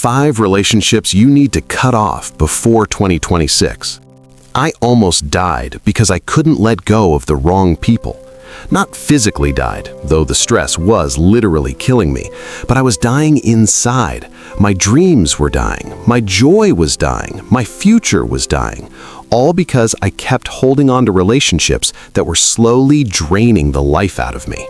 5 relationships you need to cut off before 2026. I almost died because I couldn't let go of the wrong people. Not physically died, though the stress was literally killing me, but I was dying inside. My dreams were dying, my joy was dying, my future was dying, all because I kept holding on to relationships that were slowly draining the life out of me.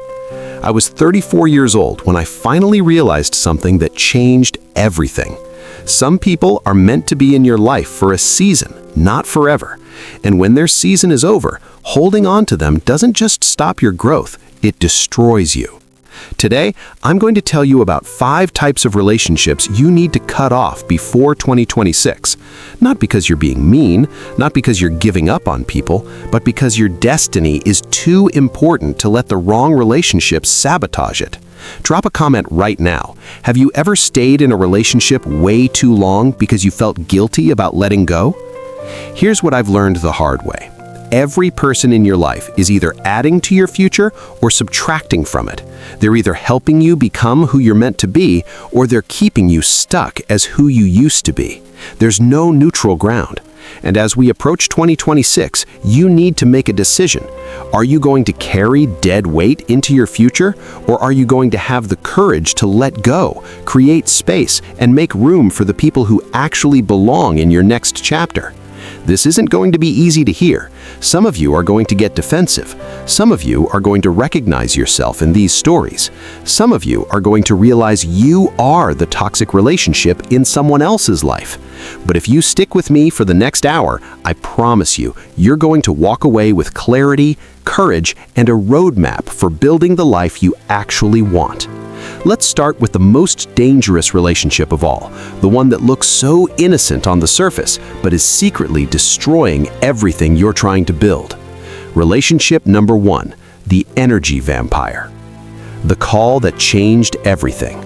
I was 34 years old when I finally realized something that changed everything. Some people are meant to be in your life for a season, not forever. And when their season is over, holding on to them doesn't just stop your growth, it destroys you. Today, I'm going to tell you about 5 types of relationships you need to cut off before 2026. Not because you're being mean, not because you're giving up on people, but because your destiny is too important to let the wrong relationships sabotage it. Drop a comment right now. Have you ever stayed in a relationship way too long because you felt guilty about letting go? Here's what I've learned the hard way. Every person in your life is either adding to your future or subtracting from it. They're either helping you become who you're meant to be, or they're keeping you stuck as who you used to be. There's no neutral ground. And as we approach 2026, you need to make a decision. Are you going to carry dead weight into your future, or are you going to have the courage to let go, create space, and make room for the people who actually belong in your next chapter? This isn't going to be easy to hear. Some of you are going to get defensive. Some of you are going to recognize yourself in these stories. Some of you are going to realize you are the toxic relationship in someone else's life. But if you stick with me for the next hour, I promise you, you're going to walk away with clarity, courage, and a roadmap for building the life you actually want. Let's start with the most dangerous relationship of all, the one that looks so innocent on the surface, but is secretly destroying everything you're trying to build. Relationship number 1, the energy vampire. The call that changed everything.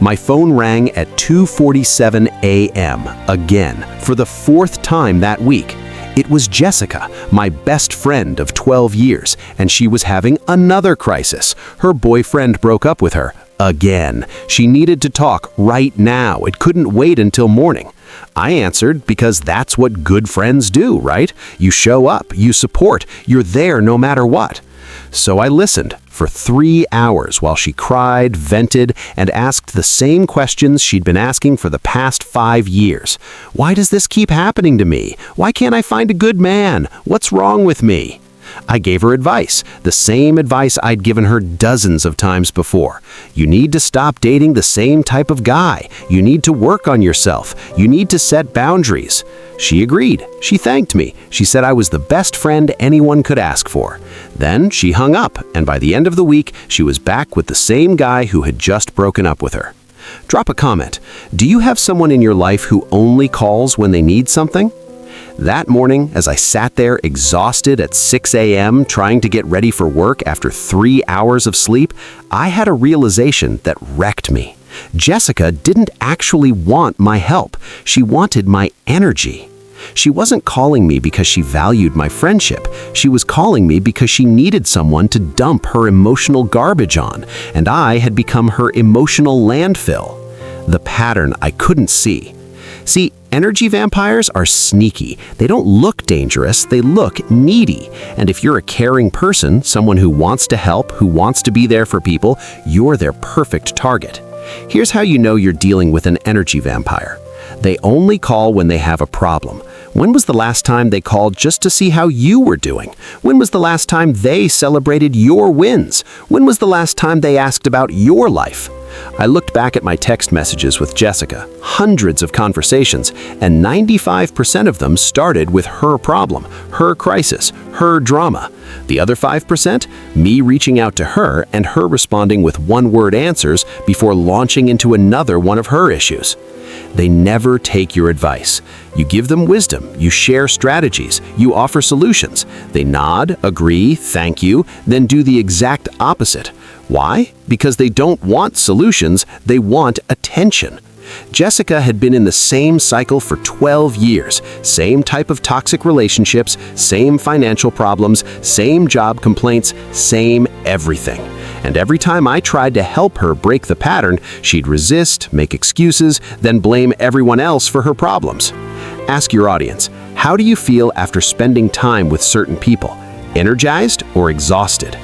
My phone rang at 2:47 a.m. again, for the 4th time that week. It was Jessica, my best friend of 12 years, and she was having another crisis. Her boyfriend broke up with her. Again. She needed to talk right now. It couldn't wait until morning. I answered because that's what good friends do, right? You show up, you support, you're there no matter what. So I listened for 3 hours while she cried, vented, and asked the same questions she'd been asking for the past 5 years. Why does this keep happening to me? Why can't I find a good man? What's wrong with me? I gave her advice, the same advice I'd given her dozens of times before. You need to stop dating the same type of guy. You need to work on yourself. You need to set boundaries. She agreed. She thanked me. She said I was the best friend anyone could ask for. Then she hung up, and by the end of the week, she was back with the same guy who had just broken up with her. Drop a comment. Do you have someone in your life who only calls when they need something? That morning, as I sat there exhausted at 6 a.m. trying to get ready for work after 3 hours of sleep, I had a realization that wrecked me. Jessica didn't actually want my help. She wanted my energy. She wasn't calling me because she valued my friendship. She was calling me because she needed someone to dump her emotional garbage on, and I had become her emotional landfill. The pattern I couldn't see. See, energy vampires are sneaky. They don't look dangerous, they look needy. And if you're a caring person, someone who wants to help, who wants to be there for people, you're their perfect target. Here's how you know you're dealing with an energy vampire. They only call when they have a problem. When was the last time they called just to see how you were doing? When was the last time they celebrated your wins? When was the last time they asked about your life? I looked back at my text messages with Jessica, hundreds of conversations, and 95% of them started with her problem, her crisis, her drama. The other 5%, me reaching out to her and her responding with one-word answers before launching into another one of her issues. They never take your advice. You give them wisdom, you share strategies, you offer solutions. They nod, agree, thank you, then do the exact opposite. Why? Because they don't want solutions, they want attention. Jessica had been in the same cycle for 12 years, same type of toxic relationships, same financial problems, same job complaints, same everything. And every time I tried to help her break the pattern, she'd resist, make excuses, then blame everyone else for her problems. Ask your audience, how do you feel after spending time with certain people? Energized or exhausted?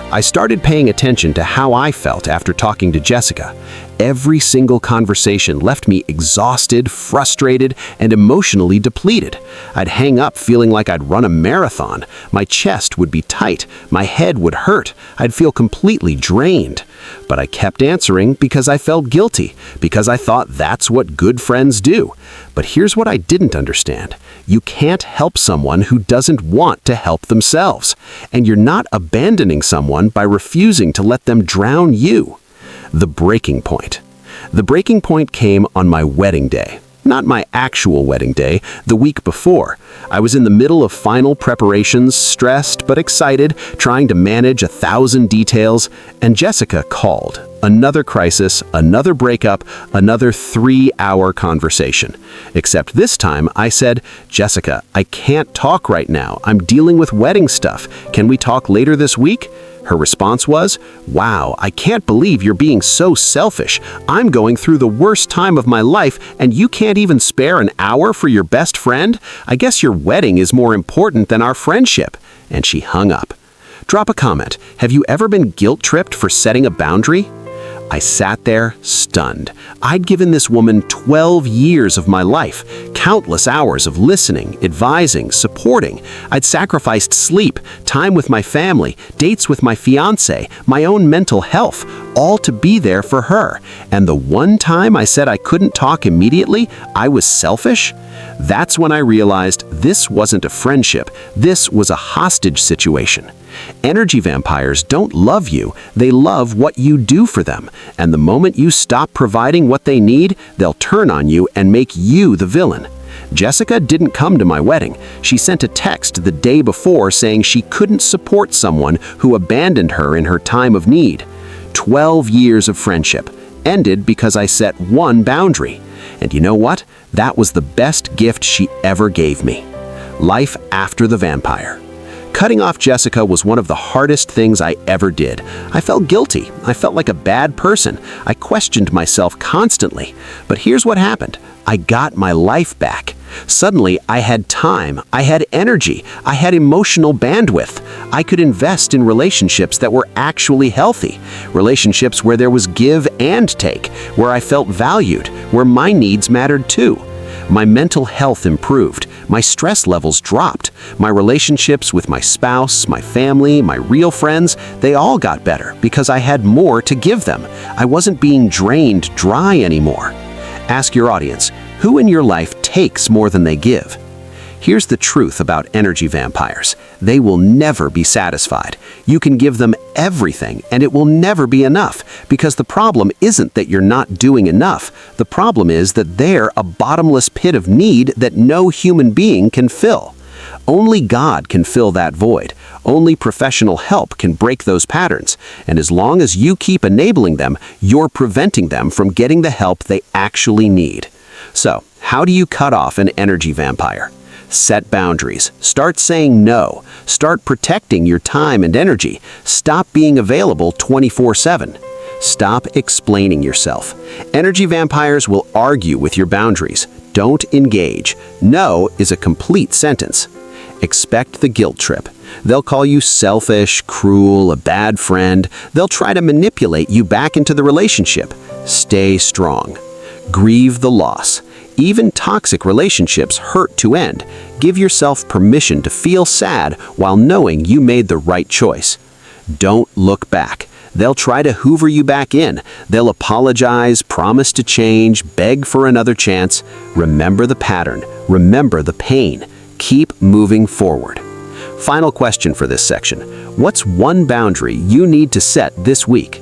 I started paying attention to how I felt after talking to Jessica. Every single conversation left me exhausted, frustrated, and emotionally depleted. I'd hang up feeling like I'd run a marathon. My chest would be tight, my head would hurt, I'd feel completely drained. But I kept answering because I felt guilty, because I thought that's what good friends do. But here's what I didn't understand. You can't help someone who doesn't want to help themselves. And you're not abandoning someone by refusing to let them drown you. The breaking point. The breaking point came on my wedding day. Not my actual wedding day, the week before. I was in the middle of final preparations, stressed but excited, trying to manage 1,000 details, and Jessica called. Another crisis, another breakup, another 3-hour conversation. Except this time I said, "Jessica, I can't talk right now. I'm dealing with wedding stuff. Can we talk later this week?" Her response was, "Wow, I can't believe you're being so selfish. I'm going through the worst time of my life and you can't even spare an hour for your best friend? I guess your wedding is more important than our friendship." And she hung up. Drop a comment. Have you ever been guilt-tripped for setting a boundary? I sat there, stunned. I'd given this woman 12 years of my life, countless hours of listening, advising, supporting. I'd sacrificed sleep, time with my family, dates with my fiancé, my own mental health, all to be there for her. And the one time I said I couldn't talk immediately, I was selfish? That's when I realized this wasn't a friendship, this was a hostage situation. Energy vampires don't love you, they love what you do for them. And the moment you stop providing what they need, they'll turn on you and make you the villain. Jessica didn't come to my wedding. She sent a text the day before saying she couldn't support someone who abandoned her in her time of need. 12 years of friendship ended because I set one boundary. And you know what? That was the best gift she ever gave me. Life after the vampire. Cutting off Jessica was one of the hardest things I ever did. I felt guilty. I felt like a bad person. I questioned myself constantly. But here's what happened. I got my life back. Suddenly, I had time, I had energy, I had emotional bandwidth. I could invest in relationships that were actually healthy. Relationships where there was give and take, where I felt valued, where my needs mattered too. My mental health improved. My stress levels dropped. My relationships with my spouse, my family, my real friends, they all got better because I had more to give them. I wasn't being drained dry anymore. Ask your audience, who in your life takes more than they give? Here's the truth about energy vampires. They will never be satisfied. You can give them everything and it will never be enough, because the problem isn't that you're not doing enough. The problem is that they're a bottomless pit of need that no human being can fill. Only God can fill that void. Only professional help can break those patterns. And as long as you keep enabling them, you're preventing them from getting the help they actually need. So, how do you cut off an energy vampire? Set boundaries. Start saying no. Start protecting your time and energy. Stop being available 24/7. Stop explaining yourself. Energy vampires will argue with your boundaries. Don't engage. No is a complete sentence. Expect the guilt trip. They'll call you selfish, cruel, a bad friend. They'll try to manipulate you back into the relationship. Stay strong. Grieve the loss. Even toxic relationships hurt to end. Give yourself permission to feel sad while knowing you made the right choice. Don't look back. They'll try to hoover you back in. They'll apologize, promise to change, beg for another chance. Remember the pattern. Remember the pain. Keep moving forward. Final question for this section. What's one boundary you need to set this week?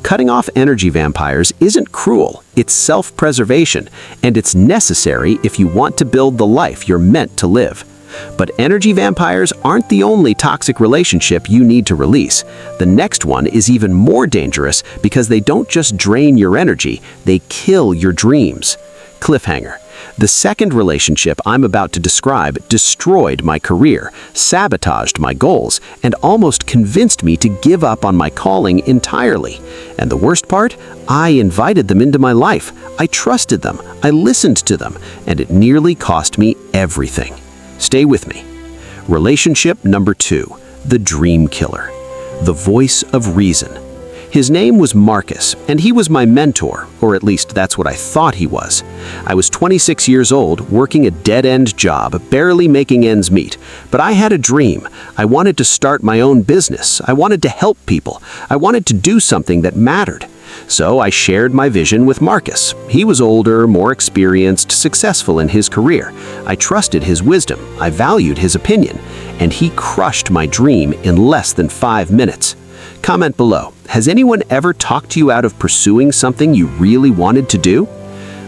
Cutting off energy vampires isn't cruel, it's self-preservation, and it's necessary if you want to build the life you're meant to live. But energy vampires aren't the only toxic relationship you need to release. The next one is even more dangerous because they don't just drain your energy, they kill your dreams. Cliffhanger. The second relationship I'm about to describe destroyed my career, sabotaged my goals, and almost convinced me to give up on my calling entirely. And the worst part? I invited them into my life. I trusted them. I listened to them. And it nearly cost me everything. Stay with me. Relationship number 2, the dream killer. The voice of reason. His name was Marcus, and he was my mentor, or at least that's what I thought he was. I was 26 years old, working a dead-end job, barely making ends meet. But I had a dream. I wanted to start my own business. I wanted to help people. I wanted to do something that mattered. So I shared my vision with Marcus. He was older, more experienced, successful in his career. I trusted his wisdom. I valued his opinion. And he crushed my dream in less than 5 minutes. Comment below. Has anyone ever talked to you out of pursuing something you really wanted to do?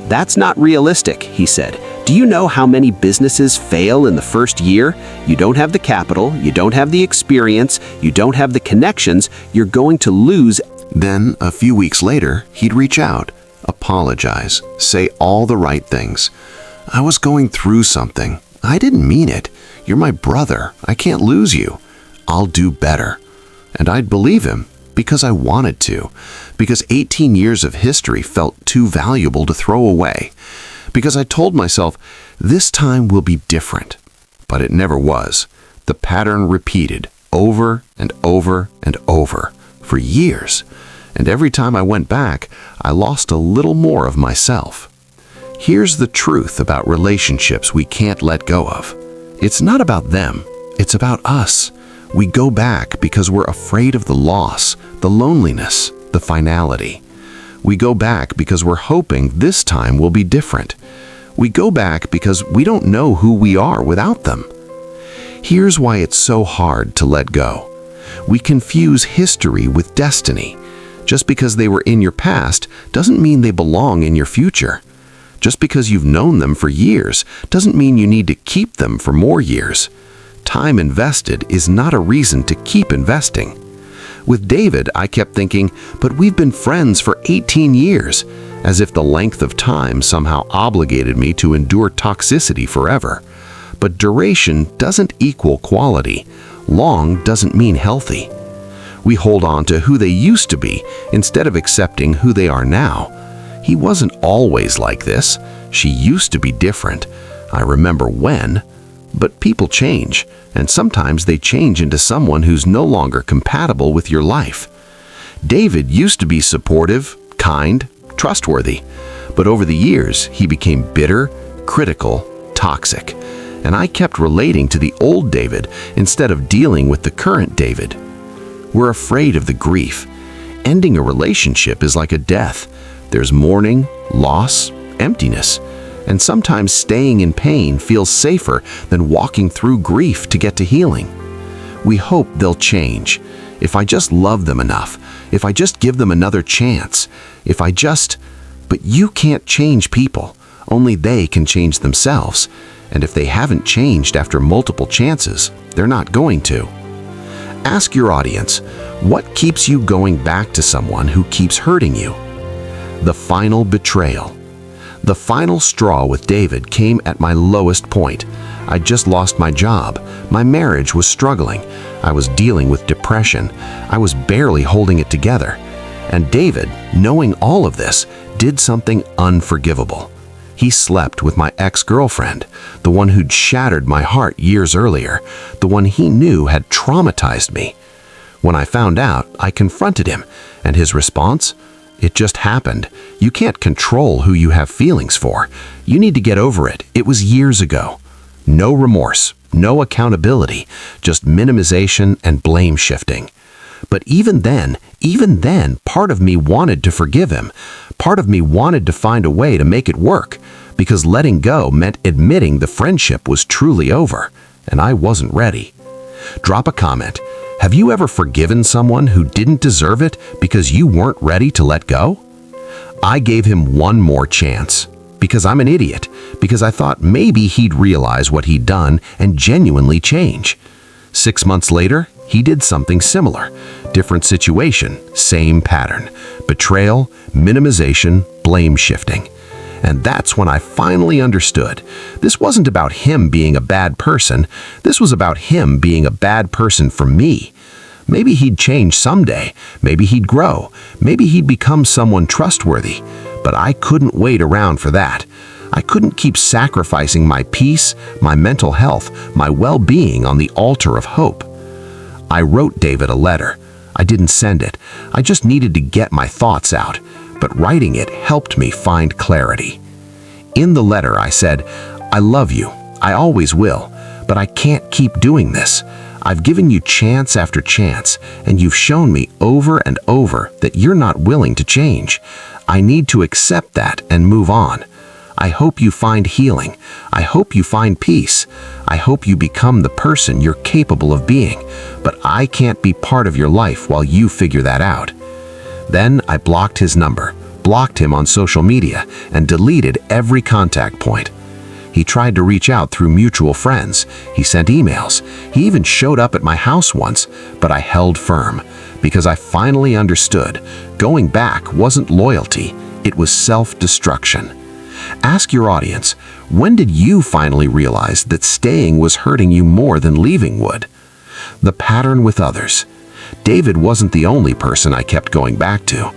That's not realistic, he said. Do you know how many businesses fail in the first year? You don't have the capital, you don't have the experience, you don't have the connections, you're going to lose. Then, a few weeks later, he'd reach out, apologize, say all the right things. I was going through something. I didn't mean it. You're my brother. I can't lose you. I'll do better. And I'd believe him because I wanted to, because 18 years of history felt too valuable to throw away, because I told myself, this time will be different. But it never was. The pattern repeated over and over and over for years. And every time I went back, I lost a little more of myself. Here's the truth about relationships we can't let go of. It's not about them, it's about us. We go back because we're afraid of the loss, the loneliness, the finality. We go back because we're hoping this time will be different. We go back because we don't know who we are without them. Here's why it's so hard to let go. We confuse history with destiny. Just because they were in your past doesn't mean they belong in your future. Just because you've known them for years doesn't mean you need to keep them for more years. Time invested is not a reason to keep investing. With David, I kept thinking, but we've been friends for 18 years, as if the length of time somehow obligated me to endure toxicity forever. But duration doesn't equal quality. Long doesn't mean healthy. We hold on to who they used to be instead of accepting who they are now. He wasn't always like this. She used to be different. I remember when. But people change, and sometimes they change into someone who's no longer compatible with your life. David used to be supportive, kind, trustworthy, but over the years he became bitter, critical, toxic, and I kept relating to the old David instead of dealing with the current David. We're afraid of the grief. Ending a relationship is like a death. There's mourning, loss, emptiness. And sometimes staying in pain feels safer than walking through grief to get to healing. We hope they'll change. If I just love them enough, if I just give them another chance, But you can't change people. Only they can change themselves. And if they haven't changed after multiple chances, they're not going to. Ask your audience, what keeps you going back to someone who keeps hurting you? The final betrayal. The final straw with David came at my lowest point. I'd just lost my job. My marriage was struggling. I was dealing with depression. I was barely holding it together. And David, knowing all of this, did something unforgivable. He slept with my ex-girlfriend, the one who'd shattered my heart years earlier, the one he knew had traumatized me. When I found out, I confronted him, and his response? It just happened. You can't control who you have feelings for. You need to get over it. It was years ago. No remorse, no accountability, just minimization and blame shifting. But even then, part of me wanted to forgive him. Part of me wanted to find a way to make it work, because letting go meant admitting the friendship was truly over, and I wasn't ready. Drop a comment. Have you ever forgiven someone who didn't deserve it because you weren't ready to let go? I gave him one more chance, because I'm an idiot, because I thought maybe he'd realize what he'd done and genuinely change. 6 months later, he did something similar. Different situation, same pattern. Betrayal, minimization, blame shifting. And that's when I finally understood. This wasn't about him being a bad person. This was about him being a bad person for me. Maybe he'd change someday. Maybe he'd grow. Maybe he'd become someone trustworthy. But I couldn't wait around for that. I couldn't keep sacrificing my peace, my mental health, my well-being on the altar of hope. I wrote David a letter. I didn't send it. I just needed to get my thoughts out. But writing it helped me find clarity. In the letter, I said, "I love you. I always will. But I can't keep doing this. I've given you chance after chance, and you've shown me over and over that you're not willing to change. I need to accept that and move on. I hope you find healing. I hope you find peace. I hope you become the person you're capable of being, but I can't be part of your life while you figure that out." Then I blocked his number, blocked him on social media, and deleted every contact point. He tried to reach out through mutual friends. He sent emails. He even showed up at my house once, but I held firm because I finally understood going back wasn't loyalty, it was self-destruction. Ask your audience, when did you finally realize that staying was hurting you more than leaving would? The pattern with others. David wasn't the only person I kept going back to.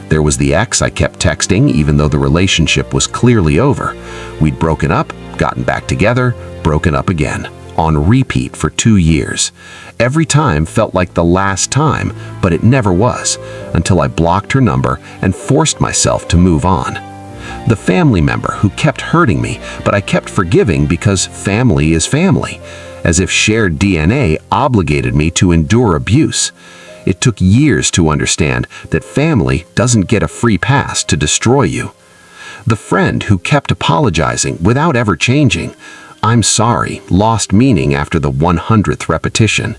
There was the ex I kept texting even though the relationship was clearly over. We'd broken up, gotten back together, broken up again, on repeat for 2 years. Every time felt like the last time, but it never was, until I blocked her number and forced myself to move on. The family member who kept hurting me, but I kept forgiving because family is family, as if shared DNA obligated me to endure abuse. It took years to understand that family doesn't get a free pass to destroy you. The friend who kept apologizing without ever changing, "I'm sorry," lost meaning after the 100th repetition.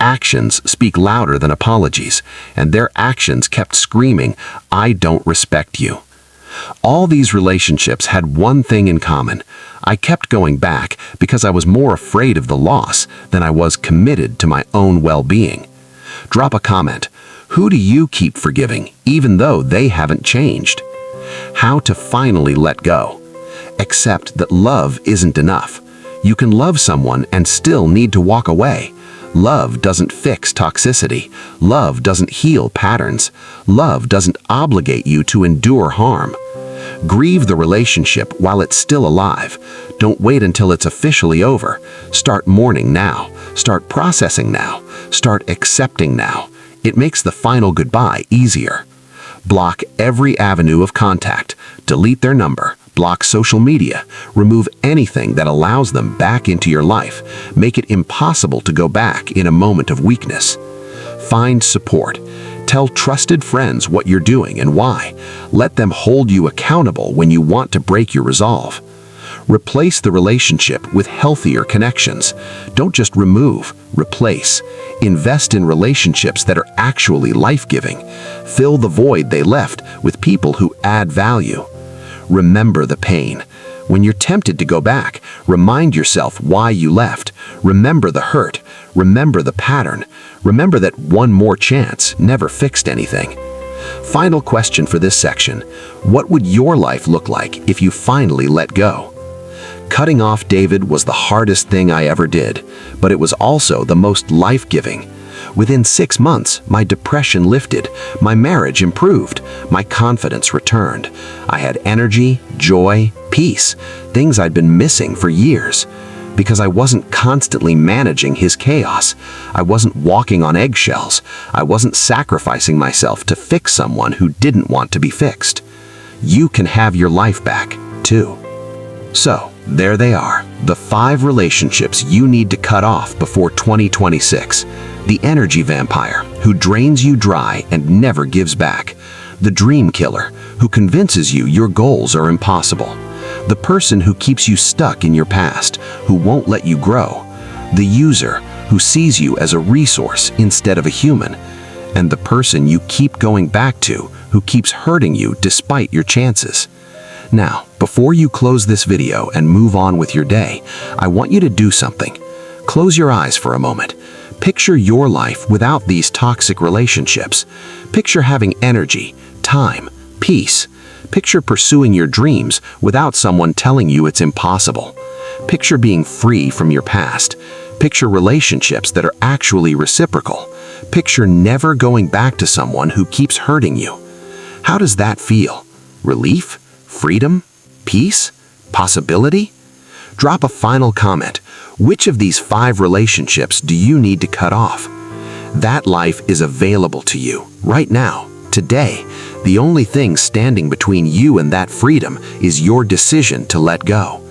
Actions speak louder than apologies, and their actions kept screaming, "I don't respect you." All these relationships had one thing in common. I kept going back because I was more afraid of the loss than I was committed to my own well-being. Drop a comment. Who do you keep forgiving, even though they haven't changed? How to finally let go. Accept that love isn't enough. You can love someone and still need to walk away. Love doesn't fix toxicity. Love doesn't heal patterns. Love doesn't obligate you to endure harm. Grieve the relationship while it's still alive. Don't wait until it's officially over. Start mourning now. Start processing now. Start accepting now. It makes the final goodbye easier. Block every avenue of contact. Delete their number. Block social media. Remove anything that allows them back into your life. Make it impossible to go back in a moment of weakness. Find support. Tell trusted friends what you're doing and why. Let them hold you accountable when you want to break your resolve. Replace the relationship with healthier connections. Don't just remove, replace. Invest in relationships that are actually life-giving. Fill the void they left with people who add value. Remember the pain. When you're tempted to go back, remind yourself why you left. Remember the hurt. Remember the pattern. Remember that one more chance never fixed anything. Final question for this section. What would your life look like if you finally let go? Cutting off David was the hardest thing I ever did, but it was also the most life-giving. Within 6 months, my depression lifted, my marriage improved, my confidence returned. I had energy, joy, peace, things I'd been missing for years. Because I wasn't constantly managing his chaos. I wasn't walking on eggshells. I wasn't sacrificing myself to fix someone who didn't want to be fixed. You can have your life back, too. So, there they are, the 5 relationships you need to cut off before 2026. The energy vampire, who drains you dry and never gives back. The dream killer, who convinces you your goals are impossible. The person who keeps you stuck in your past, who won't let you grow. The user, who sees you as a resource instead of a human. And the person you keep going back to, who keeps hurting you despite your chances. Now, before you close this video and move on with your day, I want you to do something. Close your eyes for a moment. Picture your life without these toxic relationships. Picture having energy, time, peace. Picture pursuing your dreams without someone telling you it's impossible. Picture being free from your past. Picture relationships that are actually reciprocal. Picture never going back to someone who keeps hurting you. How does that feel? Relief? Freedom? Peace? Possibility? Drop a final comment. Which of these 5 relationships do you need to cut off? That life is available to you, right now, today. The only thing standing between you and that freedom is your decision to let go.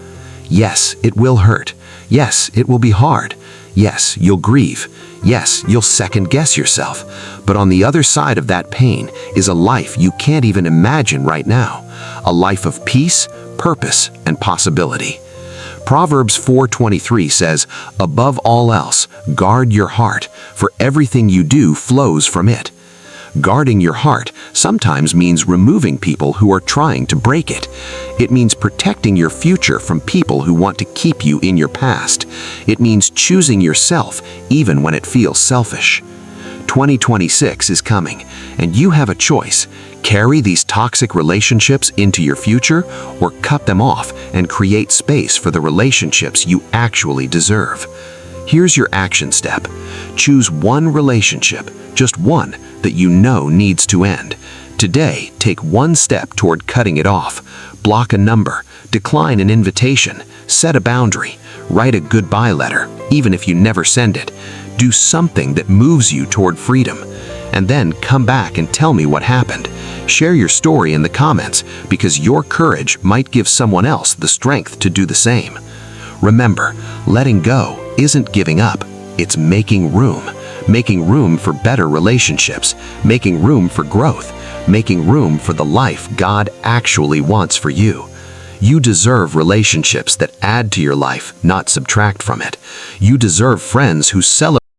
Yes, it will hurt. Yes, it will be hard. Yes, you'll grieve. Yes, you'll second-guess yourself. But on the other side of that pain is a life you can't even imagine right now. A life of peace, purpose, and possibility. Proverbs 4:23 says, "Above all else, guard your heart, for everything you do flows from it." Guarding your heart sometimes means removing people who are trying to break it. It means protecting your future from people who want to keep you in your past. It means choosing yourself even when it feels selfish. 2026 is coming, and you have a choice. Carry these toxic relationships into your future, or cut them off and create space for the relationships you actually deserve. Here's your action step. Choose one relationship, just one, that you know needs to end. Today, take one step toward cutting it off. Block a number, decline an invitation, set a boundary, write a goodbye letter, even if you never send it. Do something that moves you toward freedom. And then come back and tell me what happened. Share your story in the comments, because your courage might give someone else the strength to do the same. Remember, letting go isn't giving up, it's making room. Making room for better relationships, making room for growth, making room for the life God actually wants for you. You deserve relationships that add to your life, not subtract from it. You deserve friends who celebrate